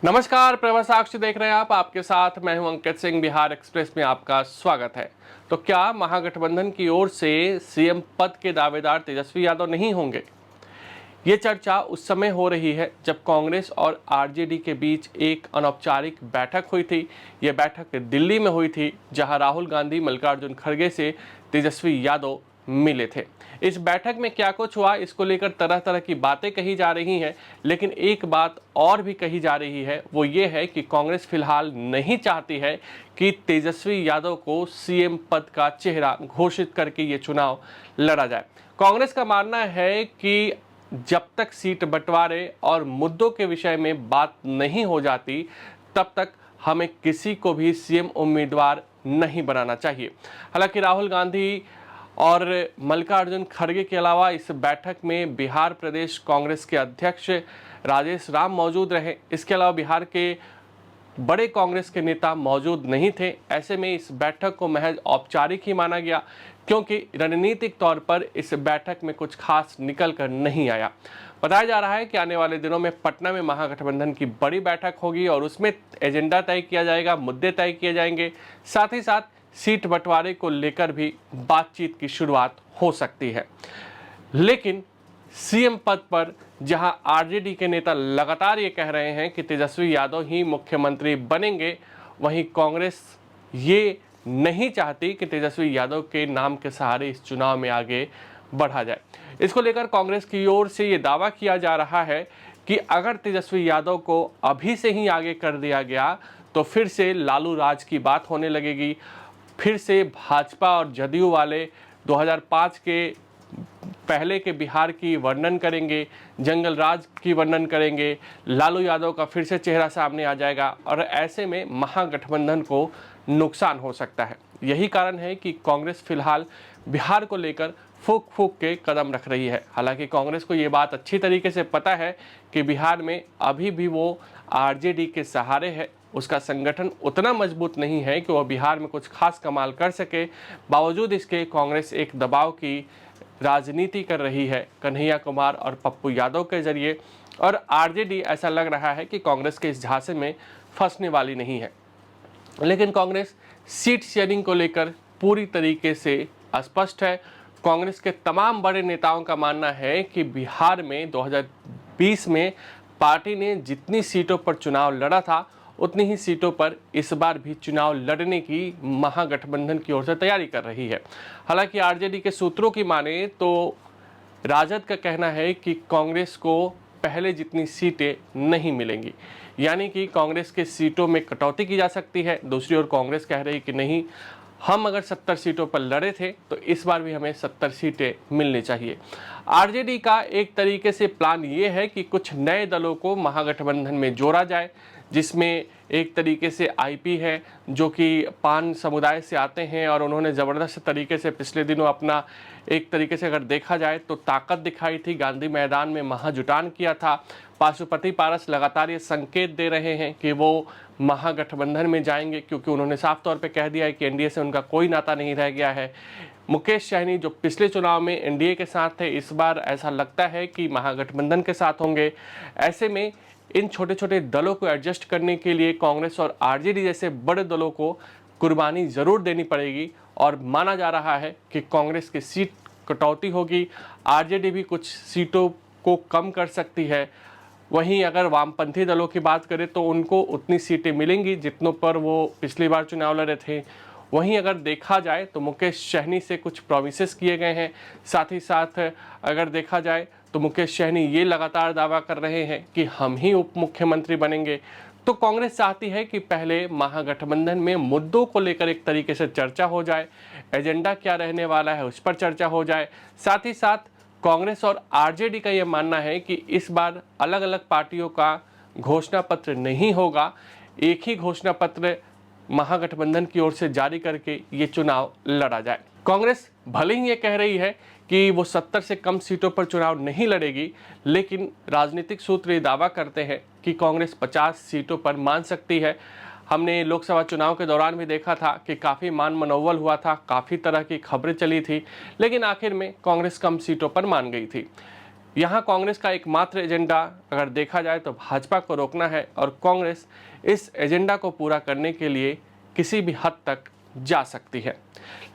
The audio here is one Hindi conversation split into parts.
नमस्कार, प्रभा साक्षी देख रहे हैं आप। आपके साथ मैं हूं अंकित सिंह। बिहार एक्सप्रेस में आपका स्वागत है। तो क्या महागठबंधन की ओर से सीएम पद के दावेदार तेजस्वी यादव नहीं होंगे? ये चर्चा उस समय हो रही है जब कांग्रेस और आरजेडी के बीच एक अनौपचारिक बैठक हुई थी। यह बैठक दिल्ली में हुई थी, जहां राहुल गांधी मल्लिकार्जुन खड़गे से तेजस्वी यादव मिले थे। इस बैठक में क्या कुछ हुआ, इसको लेकर तरह तरह की बातें कही जा रही हैं, लेकिन एक बात और भी कही जा रही है, वो ये है कि कांग्रेस फिलहाल नहीं चाहती है कि तेजस्वी यादव को सीएम पद का चेहरा घोषित करके ये चुनाव लड़ा जाए। कांग्रेस का मानना है कि जब तक सीट बंटवारे और मुद्दों के विषय में बात नहीं हो जाती, तब तक हमें किसी को भी सीएम उम्मीदवार नहीं बनाना चाहिए। हालांकि राहुल गांधी और मल्लिकार्जुन खड़गे के अलावा इस बैठक में बिहार प्रदेश कांग्रेस के अध्यक्ष राजेश राम मौजूद रहे। इसके अलावा बिहार के बड़े कांग्रेस के नेता मौजूद नहीं थे। ऐसे में इस बैठक को महज औपचारिक ही माना गया, क्योंकि रणनीतिक तौर पर इस बैठक में कुछ खास निकल कर नहीं आया। बताया जा रहा है कि आने वाले दिनों में पटना में महागठबंधन की बड़ी बैठक होगी और उसमें एजेंडा तय किया जाएगा, मुद्दे तय किए जाएंगे। साथ ही साथ सीट बंटवारे को लेकर भी बातचीत की शुरुआत हो सकती है। लेकिन सीएम पद पर जहां आरजेडी के नेता लगातार ये कह रहे हैं कि तेजस्वी यादव ही मुख्यमंत्री बनेंगे, वहीं कांग्रेस ये नहीं चाहती कि तेजस्वी यादव के नाम के सहारे इस चुनाव में आगे बढ़ा जाए। इसको लेकर कांग्रेस की ओर से ये दावा किया जा रहा है कि अगर तेजस्वी यादव को अभी से ही आगे कर दिया गया तो फिर से लालू राज की बात होने लगेगी। फिर से भाजपा और जदयू वाले 2005 के पहले के बिहार की वर्णन करेंगे, जंगल राज की वर्णन करेंगे, लालू यादव का फिर से चेहरा सामने आ जाएगा और ऐसे में महागठबंधन को नुकसान हो सकता है। यही कारण है कि कांग्रेस फिलहाल बिहार को लेकर फूक फूक के कदम रख रही है। हालांकि कांग्रेस को ये बात अच्छी तरीके से पता है कि बिहार में अभी भी वो आरजेडी के सहारे है। उसका संगठन उतना मजबूत नहीं है कि वह बिहार में कुछ खास कमाल कर सके। बावजूद इसके कांग्रेस एक दबाव की राजनीति कर रही है कन्हैया कुमार और पप्पू यादव के जरिए, और आरजेडी ऐसा लग रहा है कि कांग्रेस के इस झांसे में फंसने वाली नहीं है। लेकिन कांग्रेस सीट शेयरिंग को लेकर पूरी तरीके से अस्पष्ट है। कांग्रेस के तमाम बड़े नेताओं का मानना है कि बिहार में 2020 में पार्टी ने जितनी सीटों पर चुनाव लड़ा था, उतनी ही सीटों पर इस बार भी चुनाव लड़ने की महागठबंधन की ओर से तैयारी कर रही है। हालांकि आरजेडी के सूत्रों की माने तो राजद का कहना है कि कांग्रेस को पहले जितनी सीटें नहीं मिलेंगी, यानी कि कांग्रेस के सीटों में कटौती की जा सकती है। दूसरी ओर कांग्रेस कह रही कि नहीं, हम अगर 70 सीटों पर लड़े थे तो इस बार भी हमें 70 सीटें मिलनी चाहिए। आरजेडी का एक तरीके से प्लान ये है कि कुछ नए दलों को महागठबंधन में जोड़ा जाए, जिसमें एक तरीके से आईपी है जो कि पान समुदाय से आते हैं और उन्होंने ज़बरदस्त तरीके से पिछले दिनों अपना एक तरीके से अगर देखा जाए तो ताकत दिखाई थी, गांधी मैदान में महाजुटान किया था। पाशुपति पारस लगातार ये संकेत दे रहे हैं कि वो महागठबंधन में जाएंगे, क्योंकि उन्होंने साफ तौर पे कह दिया है कि एनडीए से उनका कोई नाता नहीं रह गया है। मुकेश सहनी जो पिछले चुनाव में एनडीए के साथ थे, इस बार ऐसा लगता है कि महागठबंधन के साथ होंगे। ऐसे में इन छोटे छोटे दलों को एडजस्ट करने के लिए कांग्रेस और आरजेडी जैसे बड़े दलों को कुर्बानी ज़रूर देनी पड़ेगी और माना जा रहा है कि कांग्रेस की सीट कटौती होगी, आरजेडी भी कुछ सीटों को कम कर सकती है। वहीं अगर वामपंथी दलों की बात करें तो उनको उतनी सीटें मिलेंगी जितनों पर वो पिछली बार चुनाव लड़े थे। वहीं अगर देखा जाए तो मुकेश सहनी से कुछ प्रोमिसेस किए गए हैं। साथ ही साथ अगर देखा जाए तो मुकेश सहनी ये लगातार दावा कर रहे हैं कि हम ही उप मुख्यमंत्री बनेंगे। तो कांग्रेस चाहती है कि पहले महागठबंधन में मुद्दों को लेकर एक तरीके से चर्चा हो जाए, एजेंडा क्या रहने वाला है उस पर चर्चा हो जाए। साथ ही साथ कांग्रेस और आरजेडी का यह मानना है कि इस बार अलग अलग पार्टियों का घोषणा पत्र नहीं होगा, एक ही घोषणा पत्र महागठबंधन की ओर से जारी करके ये चुनाव लड़ा जाए। कांग्रेस भले ही ये कह रही है कि वो 70 से कम सीटों पर चुनाव नहीं लड़ेगी, लेकिन राजनीतिक सूत्र ये दावा करते हैं कि कांग्रेस 50 सीटों पर मान सकती है। हमने लोकसभा चुनाव के दौरान भी देखा था कि काफ़ी मान मनोवल हुआ था, काफ़ी तरह की खबरें चली थी, लेकिन आखिर में कांग्रेस कम सीटों पर मान गई थी। यहाँ कांग्रेस का एकमात्र एजेंडा अगर देखा जाए तो भाजपा को रोकना है और कांग्रेस इस एजेंडा को पूरा करने के लिए किसी भी हद तक जा सकती है।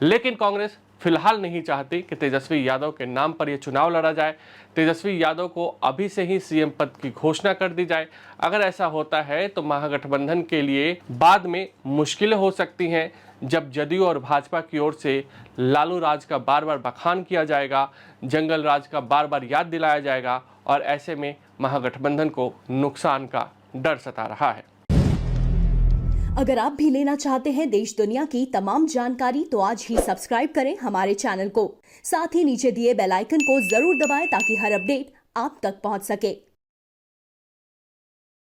लेकिन कांग्रेस फिलहाल नहीं चाहती कि तेजस्वी यादव के नाम पर यह चुनाव लड़ा जाए, तेजस्वी यादव को अभी से ही सीएम पद की घोषणा कर दी जाए। अगर ऐसा होता है तो महागठबंधन के लिए बाद में मुश्किलें हो सकती हैं, जब जदयू और भाजपा की ओर से लालू राज का बार बार बखान किया जाएगा, जंगल राज का बार बार याद दिलाया जाएगा और ऐसे में महागठबंधन को नुकसान का डर सता रहा है। अगर आप भी लेना चाहते हैं देश दुनिया की तमाम जानकारी तो आज ही सब्सक्राइब करें हमारे चैनल को। साथ ही नीचे दिए बेल आइकन को जरूर दबाएं ताकि हर अपडेट आप तक पहुंच सके।